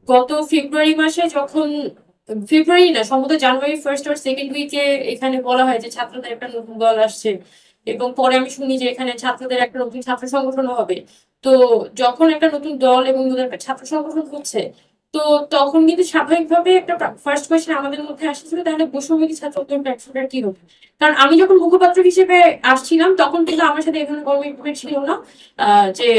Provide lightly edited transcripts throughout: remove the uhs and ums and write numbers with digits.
গত ফেব্রুয়ারি মাসে যখন, ফেব্রুয়ারি না সম্ভবত জানুয়ারি ফার্স্ট আর সেকেন্ড উইকে এখানে বলা হয় যে ছাত্রদের একটা নতুন দল আসছে, এবং পরে আমি শুনি যে এখানে ছাত্রদের একটা নতুন ছাত্র সংগঠন হবে। তো যখন একটা নতুন দল এবং নতুন একটা ছাত্র সংগঠন হচ্ছে, তো তখন কিন্তু স্বাভাবিকভাবে একটা ফার্স্ট কোয়েশ্চেন আমাদের মধ্যে আসছিল, তাহলে বৈষম্যবিধি ছাত্র উদ্যোগ প্ল্যাটফর্মটা কি হবে। কারণ আমি যখন মুখপাত্র হিসেবে আসছিলাম তখন কিন্তু আমার সাথে এখানে কমিটমেন্ট ছিল না যে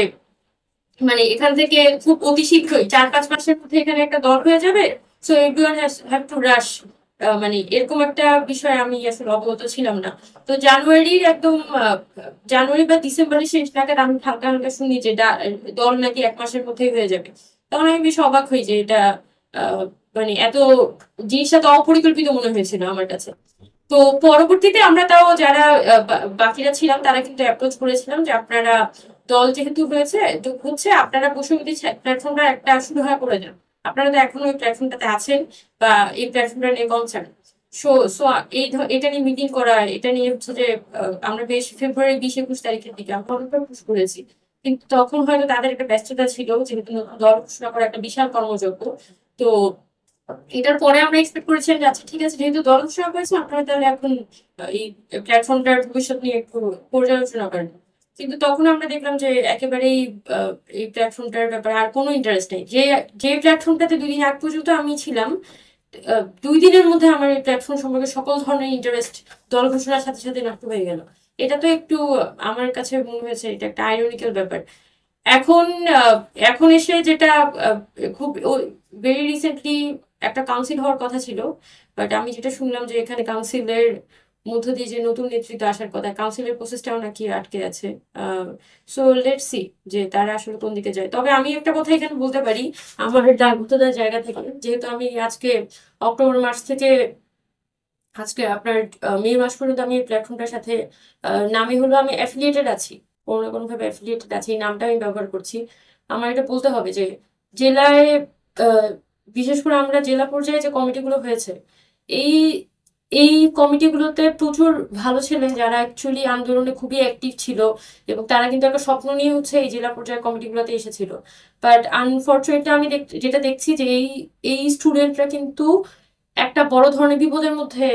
মানে এখান থেকে খুব অতি শীঘ্রই 4-5 মাসের মধ্যে এখানে একটা দল হয়ে যাবে, সো এভরিওয়ান হ্যাভ টু রাশ। মানে এরকম একটা বিষয় আমি আসলে অবগত ছিলাম না। তো জানুয়ারির একদম জানুয়ারি বা ডিসেম্বরের শেষ নাগাদ আমি হালকা হালকা শুনি যে দল নাকি 1 মাসের মধ্যেই হয়ে যাবে। তখন আমি বেশ অবাক হই যে এটা আহ, মানে এত জিনিসটা তো অপরিকল্পিত মনে হয়েছিল আমার কাছে। তো পরবর্তীতে আমরা তাও যারা বাকিরা ছিলাম তারা কিন্তু অ্যাপ্রোচ করেছিলাম যে আপনারা দল যেহেতু হয়েছে তো হচ্ছে, আপনারা বসুমতী প্ল্যাটফর্মটা একটা শুরু হয়ে করে যান। আপনারা তো এখনো ওই প্ল্যাটফর্মটাতে আছেন বা এই প্ল্যাটফর্মটা নিয়ে কনসার্ন। সো সো এটা নিয়ে মিটিং করা, এটা নিয়ে হচ্ছে যে আমরা বেশ ফেব্রুয়ারি 20-21 তারিখের দিকে আমরা অনেকবার পুশ করেছি। কিন্তু তখন হয়তো তাদের একটা ব্যস্ততা ছিল, যেহেতু নতুন দল ঘোষণা করা একটা বিশাল কর্মযজ্ঞ। তো এটার পরে আমরা এক্সপেক্ট করেছিলাম যে আচ্ছা ঠিক আছে, যেহেতু দল ঘোষণা করেছে আপনারা তাহলে এখন এই প্ল্যাটফর্মটার ভবিষ্যৎ নিয়ে একটু পর্যালোচনা করেন। কিন্তু তখন আমরা দেখলাম যে একেবারেই এই প্ল্যাটফর্মটার ব্যাপারে আর কোনো ইন্টারেস্ট নেই। যে যে প্ল্যাটফর্মটাতে 2 দিন আগ পর্যন্ত আমি ছিলাম, 2 দিনের মধ্যে আমার এই প্ল্যাটফর্ম সম্পর্কে সকল ধরনের ইন্টারেস্ট দল ঘোষণার সাথে সাথে নষ্ট হয়ে গেল। এটা তো একটু আমার কাছে মনে হয়েছে এটা একটা আইরনিক্যাল ব্যাপার। এখন আহ, এখন এসে যেটা আহ, খুব ভেরি রিসেন্টলি একটা কাউন্সিল হওয়ার কথা ছিল, বাট আমি যেটা শুনলাম যে এখানে কাউন্সিলের মধ্য দিয়ে যে নতুন নেতৃত্ব আসার কথা, কাউন্সিলের প্রসেসটাও নাকি আটকে আছে। সো লেটস সি যে তারা আসলে কোন দিকে যায়। তবে আমি একটা কথা এখানে বলতে পারি আমার দায়বদ্ধতার জায়গা থেকে, যেহেতু আমি আজকে অক্টোবর মাস থেকে আজকে আপনার মে মাস পর্যন্ত আমি এই প্ল্যাটফর্মটার সাথে নামে হলো আমি অ্যাফিলিয়েটেড আছি, কোনো না কোনো ভাবে অ্যাফিলিয়েটেড আছি, এই নামটা আমি ব্যবহার করছি। আমার এটা বলতে হবে যে জেলায় আহ, বিশেষ করে আমরা জেলা পর্যায়ে যে কমিটিগুলো হয়েছে, এই এই কমিটিগুলোতে প্রচুর ভালো ছেলে যারা অ্যাকচুয়ালি আন্দোলনে খুবই অ্যাক্টিভ ছিল, এবং তারা কিন্তু একটা স্বপ্ন নিয়ে হচ্ছে এই জেলা পর্যায়ের কমিটিগুলোতে এসেছিল। বাট আনফর্চুনেটলি আমি যেটা দেখছি যে এই এই স্টুডেন্টরা কিন্তু একটা বড় ধরনের বিপদের মধ্যে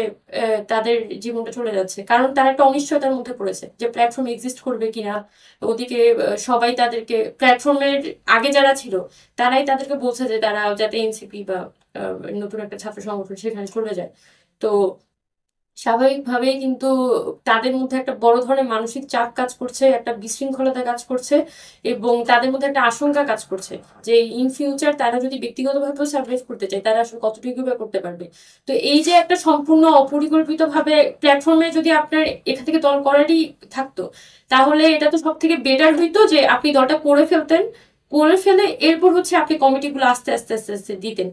তাদের জীবনটা চলে যাচ্ছে, কারণ তারা একটা অনিশ্চয়তার মধ্যে পড়েছে যে প্ল্যাটফর্ম এক্সিস্ট করবে কিনা। ওদিকে সবাই তাদেরকে প্ল্যাটফর্মের আগে যারা ছিল তারাই তাদেরকে বলছে যে তারা যাতে এনসিপি বা নতুন একটা ছাত্র সংগঠন সেখানে চলে যায়। তো স্বাভাবিকভাবেই কিন্তু তাদের মধ্যে একটা বড় ধরনের মানসিক চাপ কাজ করছে, একটা বিশৃঙ্খলতা কাজ করছে, এবং তাদের মধ্যে একটা আশঙ্কা কাজ করছে যে ইন ফিউচার তারা যদি ব্যক্তিগতভাবেও সার্ভাইভ করতে চায় তারা আসলে কতটুকু বা করতে পারবে। তো এই যে একটা সম্পূর্ণ অপরিকল্পিত ভাবে প্ল্যাটফর্মে যদি আপনার এখান থেকে দল করারই থাকতো, তাহলে এটা তো সব থেকে বেটার হইতো যে আপনি দলটা করে ফেলতেন, করে ফেলে এরপর হচ্ছে আপনি কমিটিগুলো আস্তে আস্তে আস্তে আস্তে দিতেন।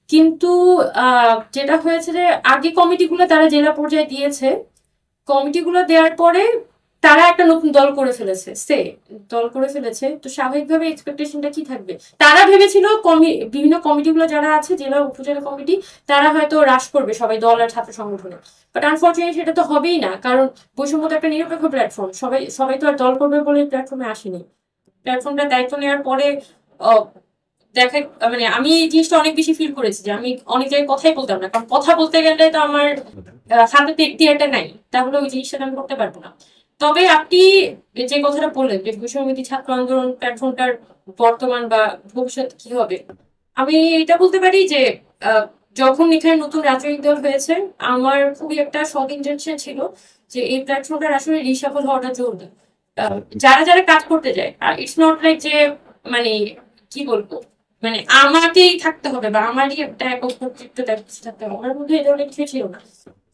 কিন্তু যেটা হয়েছে যে আগে কমিটিগুলো তারা জেলা পর্যায়ে দিয়েছে, কমিটিগুলো দেওয়ার পরে তারা একটা নতুন দল করে ফেলেছে, দল করে ফেলেছে। তো স্বাভাবিকভাবে এক্সপেকটেশনটা কি থাকবে, তারা ভেবেছিল বিভিন্ন কমিটিগুলো যারা আছে জেলা উপজেলা কমিটি তারা হয়তো হ্রাস করবে সবাই দল আর ছাত্র সংগঠনে। বাট আনফর্চুনেটলি সেটা তো হবেই না, কারণ বৈষম্য তো একটা নিরপেক্ষ প্ল্যাটফর্ম, সবাই সবাই তো আর দল করবে বলে প্ল্যাটফর্মে আসেনি। প্ল্যাটফর্মটা দায়িত্ব নেওয়ার পরে দেখা মানে আমি এই জিনিসটা অনেক বেশি ফিল করেছি যে আমি অনেক জায়গায় কথাই বলতাম না, কারণ কথা বলতে গেলে তো আমার হাতে তো এখতিয়ারটা নাই, তাহলে ওই জিনিসটা আমি করতে পারবো না। তবে আপনি যে কথাটা বললেন যে বৈষম্যবিধি ছাত্র আন্দোলন প্ল্যাটফর্মটার বর্তমান বা ভবিষ্যৎ কি হবে, আমি এটা বলতে পারি যে আহ, যখন এখানে নতুন রাজনৈতিক দল হয়েছে আমার খুবই একটা সৎ ইন্টেনশন ছিল যে এই প্ল্যাটফর্মটার আসলে রিসাফল হওয়াটা জরুরি। যারা যারা কাজ করতে যায়, আর ইটস নট লাইক যে মানে কি বলবো, মানে আমাকেই থাকতে হবে বা আমারই একটা একক কর্তৃত্ব থাকতে হবে, আমার মধ্যে এই ধরনের কিছু ছিল না।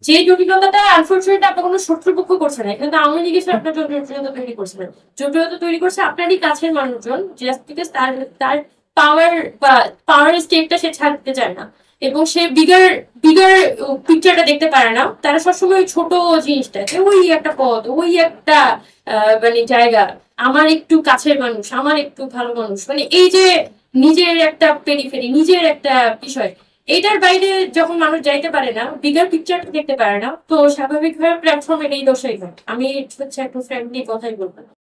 যে জটিলতাটা আনফর্চুনেটলি আপনার কোনো শত্রুপক্ষ করছে না, কিন্তু আওয়ামী লীগ এসে আপনার জটিলতা তৈরি করছে না, জটিলতা তৈরি করছে আপনারই কাছের মানুষজন, জাস্ট বিকজ তার তার পাওয়ার বা পাওয়ার স্টেটটা সে ছাড়তে চায় না, এবং সে বিগার বিগার পিকচারটা দেখতে পারে না। তারা সবসময় ওই ছোট জিনিসটা যে ওই একটা পদ, ওই একটা মানে জায়গা, আমার একটু কাছের মানুষ, আমার একটু ভালো মানুষ, মানে এই যে নিজের একটা পেরিফেরি, নিজের একটা বিষয়, এটার বাইরে যখন মানুষ যাইতে পারে না, বিগার পিকচারটা দেখতে পারে না, তো স্বাভাবিকভাবে প্ল্যাটফর্মের এই দশাই হয়। আমি হচ্ছে একটু ফ্রেন্ডলি কথাই বলবো।